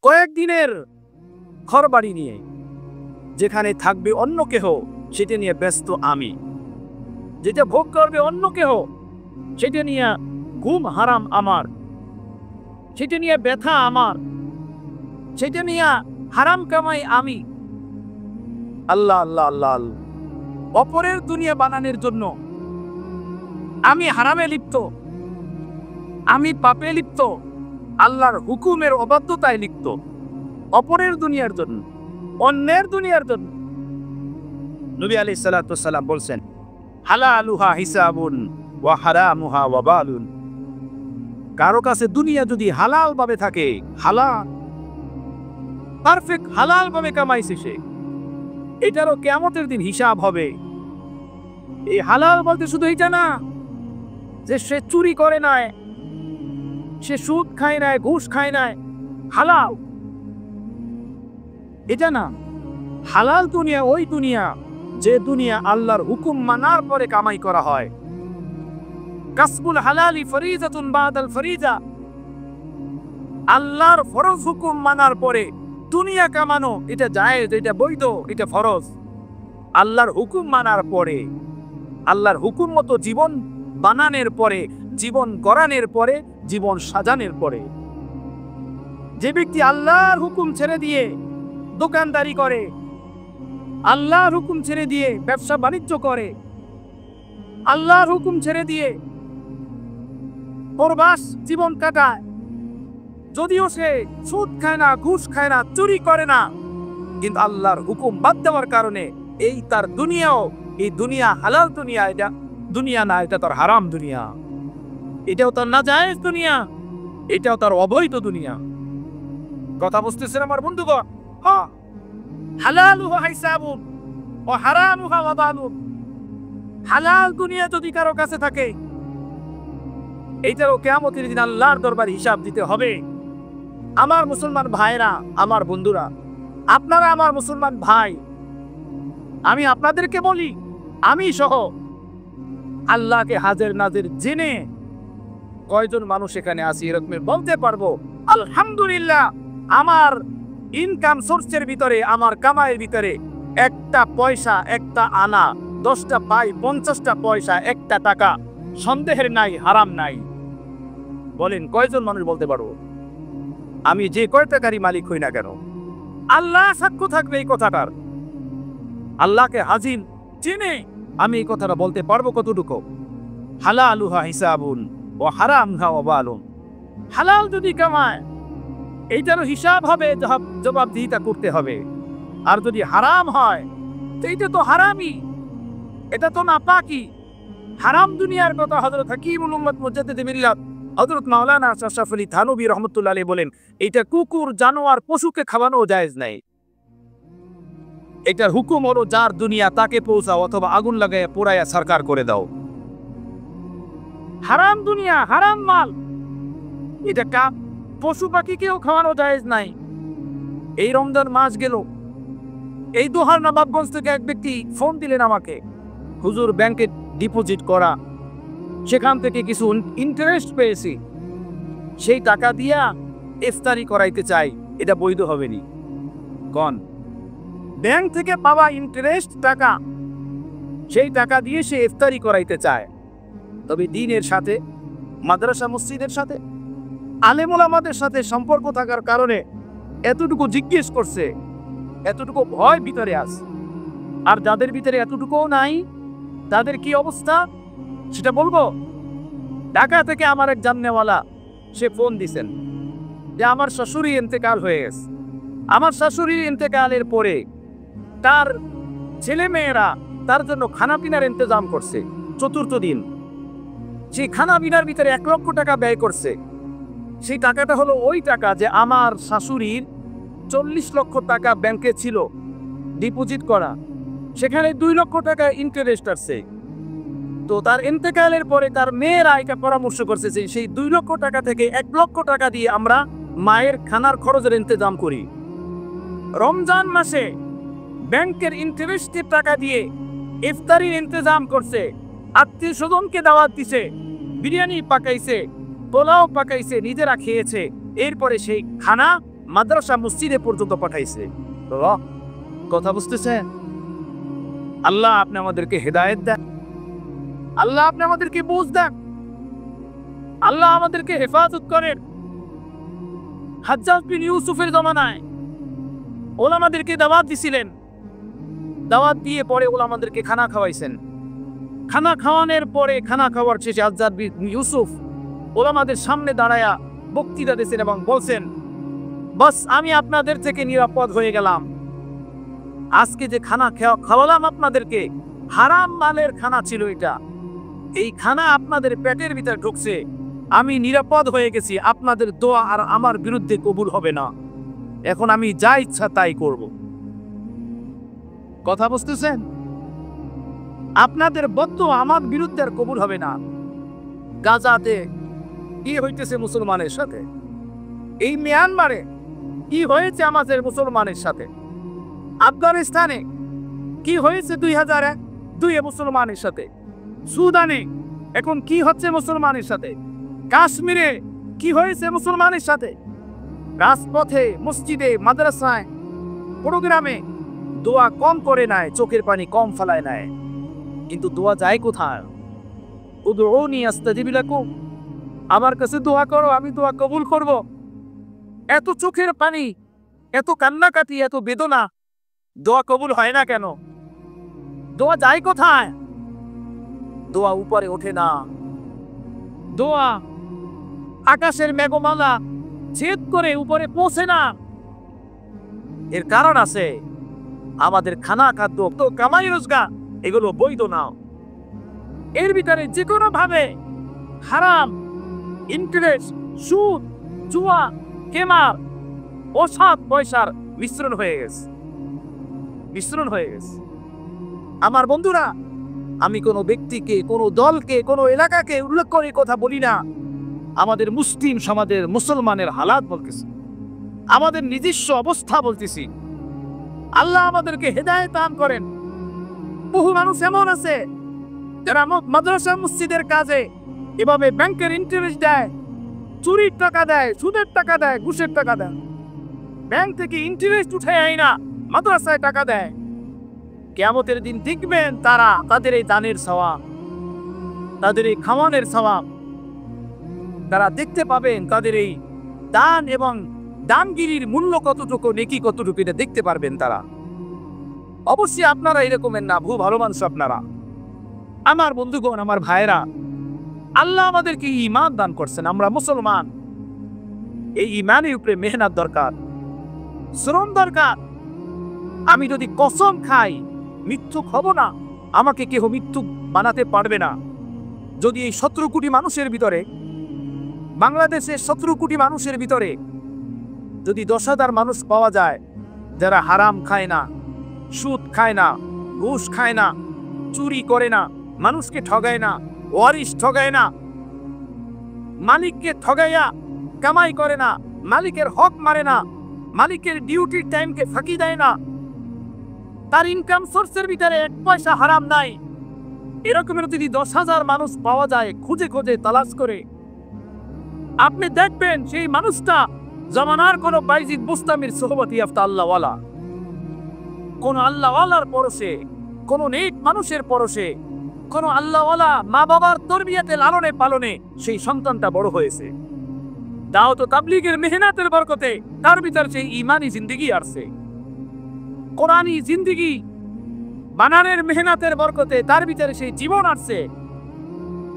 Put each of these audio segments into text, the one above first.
কয়েকদিনের ঘরবাড়ি নিয়ে, যেখানে থাকবে অন্য কেহ সেটা নিয়ে ব্যস্ত আমি, যেটা ভোগ করবে অন্য কেহ সেটা নিয়ে ঘুম হারাম আমার, সেটা নিয়ে ব্যথা আমার, সেটা নিয়ে হারাম কামাই আমি। আল্লাহ আল্লাহ আল্লাহ আল্লাহ, অপরের দুনিয়া বানানোর জন্য আমি হারামে লিপ্ত, আমি পাপে লিপ্ত, আল্লাহর হুকুমের অবাধ্যতায় লিপ্ত, অপরের দুনিয়ার জন্য, অন্যের দুনিয়ার জন্য। নবী আলাইহিস সালাতু ওয়াস সালাম বলছেন, হালালুহা হিসাবুন ওয়া হারামুহা ওয়াবালুন। কারো কাছে দুনিয়া যদি হালাল ভাবে থাকে, হালাল পারফেক্ট হালাল ভাবে কামাইছে সে, এটারও কিয়ামতের দিন হিসাব হবে। এই হালাল বলতে শুধু এটা না যে সে চুরি করে নাই, সে সুদ খায় নাই, ঘুষ খায় নাই, হালাল এটা না। হালাল দুনিয়া ওই দুনিয়া যে দুনিয়া আল্লাহর হুকুম মানার পরে কামাই করা হয়। কাসবুল হালালি ফরিজাতুন বাদাল ফরিজা, আল্লাহর ফরজ হুকুম মানার পরে দুনিয়া কামানো এটা জায়েজ, এটা বৈধ, এটা ফরজ। আল্লাহর হুকুম মানার পরে, আল্লাহর হুকুম মতো জীবন বানানোর পরে, জীবন গড়ানোর পরে, জীবন সাজানোর পরে। যে ব্যক্তি আল্লাহর হুকুম ছেড়ে দিয়ে দোকানদারি করে, আল্লাহর হুকুম ছেড়ে দিয়ে ব্যবসা বাণিজ্য করে, আল্লাহর হুকুম ছেড়ে দিয়ে পরবাস জীবন কাটায়, যদিও সে সুদ খায় না, ঘুষ খায় না, চুরি করে না, কিন্তু আল্লাহর হুকুম বাদ দেওয়ার কারণে এই তার দুনিয়াও, এই দুনিয়া হালাল দুনিয়া, এটা দুনিয়া না, এটা তার হারাম দুনিয়া, এটাও তার নাজায়েজ দুনিয়া, এটাও তার অবৈধ দুনিয়া। কথা বুঝতেছেন আমার বন্ধুগণ? হ্যাঁ, হালালুহা হিসাবুন ওয়া হারামুহা ওয়াবালুন। হালাল দুনিয়া যদি কারো কাছে থাকে, এইটারও কিয়ামতের দিন আল্লাহর দরবারে হিসাব দিতে হবে। আমার মুসলমান ভাইরা, আমার বন্ধুরা, আপনারা আমার মুসলমান ভাই, আমি আপনাদেরকে বলি, আমি সহ আল্লাহকে হাজির নাজির জেনে কয়জন মানুষ এখানে আছি এরকম বলতে পারবো আলহামদুলিল্লাহ আমার ইনকাম সোর্সের ভিতরে, আমার কামাইয়ের ভিতরে একটা পয়সা, একটা আনা, 10টা পাই, 50টা পয়সা, একটা টাকা সন্দেহের নাই, হারাম নাই। বলেন কয়জন মানুষ বলতে পারবো? আমি যে কয় টাকারই মালিক হই না কেন, আল্লাহ সাক্ষ্য থাকবে এই কথাটার। আল্লাহকে হাজির জেনে আমি এই কথাটা বলতে পারবো কতটুকু? হালালুহা হিসাবুন ওয়া হারামুহা ওয়াবালুন। হালাল যদি কামায় এইটারও হিসাব হবে, জবাবদিহিতা করতে হবে। আর যদি হারাম হয় তো এইটা তো হারামই, এটা তো নাপাকি। হারাম দুনিয়ার কথা হযরত হাকিমুল উম্মত মুজাদ্দিদ মিল্লাত হযরত মাওলানা আশরাফ আলী থানভী রাহমাতুল্লাহ আলাইহি বলেন, এটা কুকুর, জানোয়ার, পশুকে খাওয়ানো জায়েজ নাই। এটার হুকুম হলো যার দুনিয়া তাকে পৌঁছাও অথবা আগুন লাগাইয়া পোড়াইয়া সরকার করে দাও। হারাম দুনিয়া, হারাম মাল, এটা পশু পাখিকেও খাওয়ানো জায়েজ নাই। এই রমজান মাস গেল, এই দোহার নবাবগঞ্জ থেকে এক ব্যক্তি ফোন দিলেন আমাকে, হুজুর ব্যাংকে ডিপোজিট করা, সেখান থেকে কিছু ইন্টারেস্ট পেয়েছি, সেই টাকা দিয়া ইফতারি করাইতে চাই, এটা বৈধ হবে নি? কোন ব্যাংক থেকে পাওয়া ইন্টারেস্ট টাকা, সেই টাকা দিয়ে সে ইফতারি করাইতে চায়, তবে দ্বীনের সাথে, মাদ্রাসা মসজিদের সাথে, আলেম ওলামাদের সাথে সম্পর্ক থাকার কারণে এতটুকু জিজ্ঞেস করছে, এতটুকু ভয় ভিতরে আছে। আর যাদের ভিতরে এতটুকুও নাই তাদের কি অবস্থা সেটা বলবো। ঢাকা থেকে আমার এক জাননেওয়ালা সে ফোন দিছেন যে আমার শাশুড়ি ইন্তেকাল হয়ে গেছে। আমার শাশুড়ির ইন্তেকালের পরে তার ছেলে মেয়েরা তার জন্য খানা পিনার ইন্তজাম করছে। চতুর্থ দিন সেই খানা পিনার ভিতরে 1 লক্ষ টাকা ব্যয় করছে। সেই টাকাটা হলো ওই টাকা যে আমার শাশুড়ির 40 লক্ষ টাকা ব্যাংকে ছিল ডিপোজিট করা, সেখানে 2 লক্ষ টাকা ইন্টারেস্ট আসছে। তো তার ইন্তেকালের পরে তার মেয়েরা এটা পরামর্শ করছে যে সেই 2 লক্ষ টাকা থেকে 1 লক্ষ টাকা দিয়ে আমরা মায়ের খানার খরচের ইন্তজাম করি। রমজান মাসে ব্যাংকের ইন্টারেস্টের টাকা দিয়ে ইফতারির ইন্তজাম করছে, আত্মীয় স্বজনকে দাওয়াত দিছে, বিরিয়ানি পাকাইছে, পোলাও পাকাইছে, নিজেরা খেয়েছে। এরপরে সেই খানা মাদ্রাসা মসজিদে পর্যন্ত পাঠাইছে। কথা বুঝতেছেন? আল্লাহ আপনি আমাদেরকে হেদায়েত দেন, আল্লাহ আপনি আমাদেরকে বুঝ দেন, আল্লাহ আমাদেরকে হেফাজত করেন। হাজ্জাজ বিন ইউসুফের জমানায় ওলামাদেরকে দাওয়াত দিছিলেন, দাওয়াত দিয়ে পরে ওলামাদেরকে খানা খাওয়াইছেন। খানা খাওয়ানোর পরে, খানা খাওয়ার শেষে হাজ্জাজ বিন ইউসুফ ওলামাদের সামনে দাঁড়ায়া বক্তৃতা দিয়েছেন এবং বলছেন, বাস আমি আপনাদের থেকে নিরাপদ হয়ে গেলাম। আজকে যে খানা খাওয়ালাম আপনাদেরকে, হারাম মালের খানা ছিল এটা, এই খানা আপনাদের পেটের ভিতরে ঢুকছে, আমি নিরাপদ হয়ে গেছি, আপনাদের দোয়া আর আমার বিরুদ্ধে কবুল হবে না, এখন আমি যা ইচ্ছা তাই করব। কথা বুঝতেছেন? আপনাদের বদদোয়া আমার বিরুদ্ধে আর কবুল হবে না। গাজাতে কি হইতেছে মুসলমানের সাথে, এই মিয়ানমারে কি হয়েছে আমাদের মুসলমানের সাথে, আফগানিস্তানে কি হয়েছে 2002 মুসলমানের সাথে, সুদানে এখন কি হচ্ছে মুসলমানের সাথে, কাশ্মীরে কি হয়েছে মুসলমানের সাথে। রাজপথে, মসজিদে, মাদ্রাসায়, প্রোগ্রামে দোয়া কম করে নেয়, চোখের পানি কম ফেলায় নেয়, কিন্তু দোয়া যায় কোথায়? উদউনি আস্তাজিব লাকুম, আমার কাছে দোয়া করো, আমি দোয়া কবুল করব। এত চোখের পানি, এত কান্নাকাটি, এত বেদনা, দোয়া কবুল হয় না কেন? দোয়া যায় কোথায়? দোয়া উপরে ওঠে না, দোয়া আকাশের মেঘমালা ছেদ করে উপরে পৌঁছে না। এর কারণ আছে, আমাদের খানা, খাদ্য, তো কামাই রোজগার এগুলো বৈধ না। এর ভিতরে যে কোনো ভাবে হারাম, ইন্টারেস্ট, সুদ, জুয়া, কেমার, অসৎ পয়সার মিশ্রণ হয়ে গেছে, মিশ্রণ হয়ে গেছে। আমার বন্ধুরা, আমি কোনো ব্যক্তিকে, কোনো দলকে, কোনো এলাকাকে উল্লেখ করে কথা বলি না, আমাদের মুসলিম সমাজের, মুসলমানের হালাত বলতেছি, আমাদের নিজস্ব অবস্থা বলতেছি। আল্লাহ আমাদেরকে হেদায়েত দান করেন। বহু মানুষ এমন আছে যারা মাদ্রাসা মসজিদের কাজে এভাবে ব্যাংকের ইন্টারেস্ট দেয়, চুরির টাকা দেয়, সুদের টাকা দেয়, ঘুষের টাকা দেয়, ব্যাংক থেকে ইন্টারেস্ট উঠে আয় না, মাদ্রাসায় টাকা দেয়। কিয়ামতের দিন দেখবেন তারা, তাদের এই দানের সওয়াব, তাদের এই খাওয়ানোর সওয়াব তারা দেখতে পাবেন, তাদের এই দান এবং দানগিরির মূল্য কতটুকু, নেকি কতটুকু, এটা দেখতে পারবেন তারা। অবশ্যই আপনারা এরকমের না, ভালো মানুষ আপনারা, আমার বন্ধুগণ, আমার ভাইরা। আল্লাহ আমাদেরকে ঈমান দান করছেন, আমরা মুসলমান। এই ঈমানের উপরে মেহনত দরকার, শ্রম দরকার। আমি যদি কসম খাই মিথ্যুক হব না, আমাকে কেউ মিথ্যুক বানাতে পারবে না। যদি এই 17 কোটি মানুষের ভিতরে, বাংলাদেশের 17 কোটি মানুষের ভিতরে যদি 10,000 মানুষ পাওয়া যায় যারা হারাম খায় না, সুদ খায় না, ঘুষ খায় না, চুরি করে না, মানুষকে ঠগায় না, ওয়ারিশ ঠগায় না, মালিককে ঠগাইয়া কামাই করে না, মালিকের হক মারে না, মালিকের ডিউটির টাইমকে ফাঁকি দেয় না, তার ইনকাম সোর্সের ভিতরে 1 পয়সা হারাম নাই, এরকমের যদি 10,000 মানুষ পাওয়া যায় খুঁজে খুঁজে তালাশ করে, আপনি দেখবেন সেই মানুষটা জামানার কোন বাইজিদ বুস্তামির সোহবতি ইয়াফতা আল্লাহওয়ালা, কোন আল্লাহওয়ালার পরশে, কোন নেক মানুষের পরশে, কোন আল্লাহওয়ালা মা বাবার তরবিয়াতে, লালনে পালনে সেই সন্তানটা বড় হয়েছে। দাওয়াত ও তাবলীগের মেহনতের বরকতে তার ভিতর সেই ঈমানি জিন্দেগি আসছে, কোরআনী জিন্দেগি বানানের মেহনতের বরকতে তার ভিতরে সেই জীবন আসছে,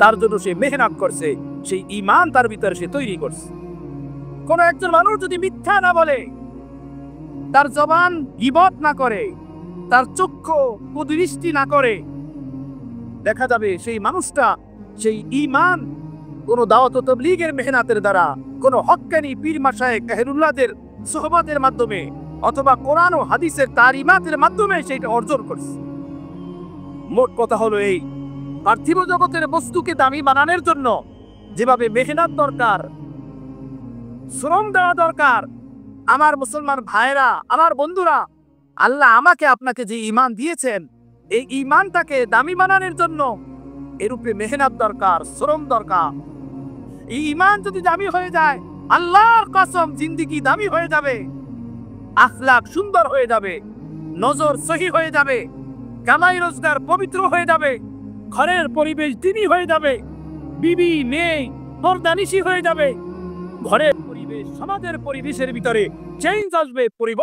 তার জন্য সে মেহনত করছে, সেই ঈমান তার ভিতরে সে তৈরি করছে। কোন একজন মানুষ যদি মিথ্যা না বলে, তার জবান গীবত না করে, তার চক্ষু কুদৃষ্টি না করে, দেখা যাবে সেই মানুষটা, সেই ঈমান কোন দাওয়াত ও তাবলীগের মেহনতের দ্বারা, কোন হক্কানি পীর মাশায়েখ তাহেরুল্লাহদের সোহবতের মাধ্যমে, অথবা কোরআন ও হাদিসের তালিমাতের মাধ্যমে সেটা অর্জন করছে। মোট কথা হলো এই, পার্থিব জগতের বস্তুকে দামি বানানোর জন্য যেভাবে মেহনত দরকার, শ্রম দেওয়া দরকার, আমার মুসলমান ভাইরা, আমার বন্ধুরা, আল্লাহ আমাকে আপনাকে যে ঈমান দিয়েছেন, এই ঈমানটাকে দামি বানানোর জন্য এর উপরে মেহনত দরকার, শ্রম দরকার। এই ঈমান যদি দামি হয়ে যায়, আল্লাহর কসম জিন্দেগি দামি হয়ে যাবে, আখলাক সুন্দর হয়ে যাবে, নজর সহি হয়ে যাবে, কামাই রোজগার পবিত্র হয়ে যাবে, ঘরের পরিবেশ দিনী হয়ে যাবে, বিবি মেয়ে পর্দানিশী হয়ে যাবে, ঘরের পরিবেশ সমাজের পরিবেশের ভিতরে চেঞ্জ আসবে, পরিবর্তন